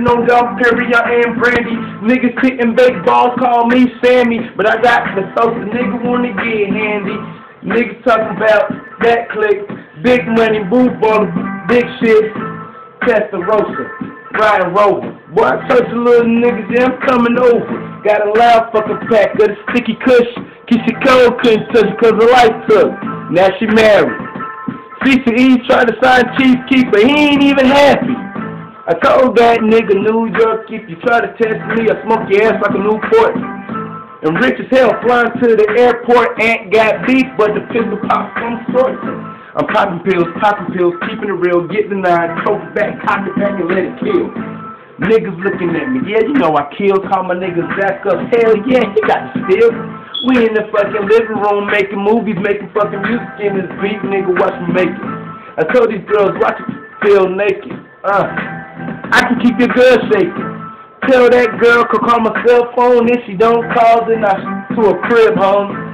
on Dom Perignon and Brandy. Niggas hitting big balls, call me Sammy. But I got the sauce, the nigga wanna get handy. Niggas talking about that click, big money, boo ball, big shit, Testarossa, Ryan Rover. Boy, I touch a little niggas, yeah, I'm coming over. Got a loud fucking pack of the sticky kush. Keisha Cole couldn't touch it cause the light took. Now she married. CCE tried to sign Chief Keeper, he ain't even happy. I told that nigga New York, if you try to test me, I smoke your ass like a Newport. And rich as hell, flying to the airport, ain't got beef, but the pistol pops some sort. I'm popping pills, keeping it real, get the 9, coke back, cock it back, and let it kill. Niggas looking at me, yeah, you know I kill, call my niggas back up, hell yeah, he got the steel. We in the fucking living room making movies, making fucking music in this beat, nigga, watch me make it. I told these girls, watch it feel naked. I can keep your girl shaking. Tell that girl could call my cell phone, if she don't call, then I shoot to a crib, home.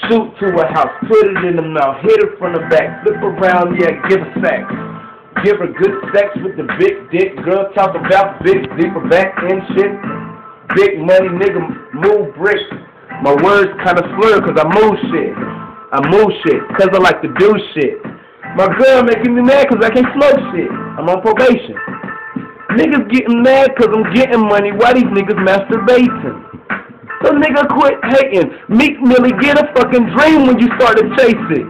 Shoot to a house, put it in the mouth, hit her from the back, flip around, yeah, give her sex. Give her good sex with the big dick, girl talk about big deeper back and shit. Big money, nigga, move bricks. My words kinda slur cause I move shit cause I like to do shit. My girl making me mad cause I can't smoke shit. I'm on probation. Niggas getting mad cause I'm getting money. Why these niggas masturbating? So nigga quit hating. Meek Millie, get a fucking dream when you start to chase it.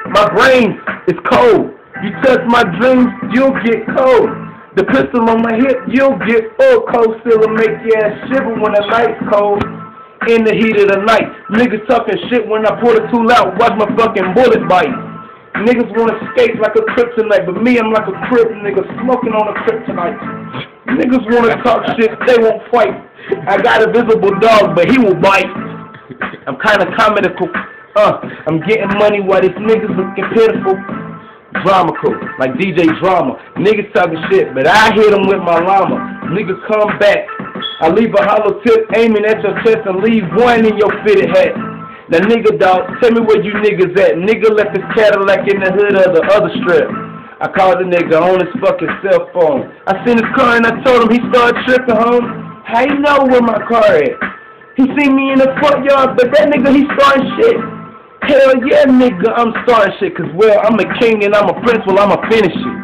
My brain is cold. You touch my dreams, you'll get cold. The pistol on my hip, you'll get full. Cold still'll make your ass shiver when the night's cold. In the heat of the night, niggas talking shit when I pull the tool out. Watch my fucking bullet bite. Niggas wanna skate like a kryptonite, but me, I'm like a crib nigga smoking on a kryptonite. Niggas wanna talk shit, they won't fight. I got a visible dog, but he will bite. I'm kinda comical. I'm getting money while these niggas looking pitiful. Dramacal, like DJ Drama. Niggas talking shit, but I hit them with my llama. Niggas come back. I leave a hollow tip aiming at your chest and leave one in your fitted hat. Now nigga dog, tell me where you niggas at. Nigga left his Cadillac in the hood of the other strip. I called the nigga on his fucking cell phone. I seen his car and I told him he started tripping home. How you know where my car at? He seen me in the front yard, but that nigga he starting shit. Hell yeah nigga, I'm starting shit, cause well, I'm a king and I'm a prince, well I'ma finish it.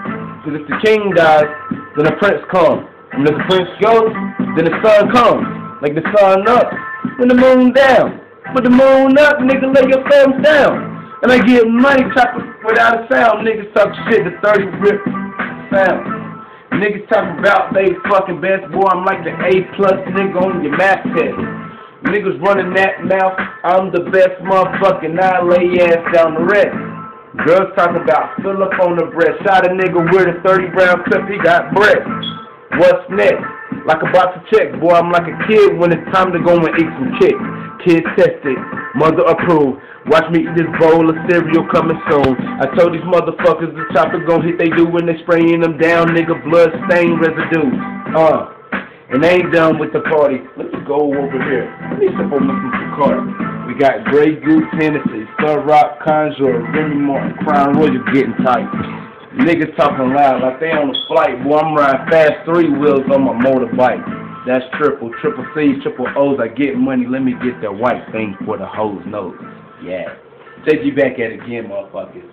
Cause if the king dies, then the prince comes. And if the prince goes, then the sun comes. Like the sun up, when the moon down. Put the moon up, nigga, lay your thumbs down. And I get money chopping without a sound. Niggas talk shit, the 30 rip sound. Niggas talking about they fucking best, boy, I'm like the A+ nigga on your math test. Niggas running that mouth, I'm the best motherfucker, now I lay your ass down the rest. Girls talking about fill up on the breast. Shot a nigga with a 30 round clip, he got breath. What's next? Like a box of checks, boy, I'm like a kid when it's time to go and eat some kicks. Kids tested, mother approved. Watch me eat this bowl of cereal coming soon. I told these motherfuckers the chopper gon' hit they do when they spraying them down, nigga, blood stain residue. And they ain't done with the party. Let's go over here. Let me sip on Mr. Carter. We got Grey Goose, Hennessy, Star Rock, Conjure, Remy Martin, Crown Royal getting tight. Niggas talking loud like they on a flight. Boy, I'm riding fast 3 wheels on my motorbike. That's triple C's, triple O's. I get money, let me get that white thing for the hoes nose. Yeah. Take you back at it again, motherfuckers.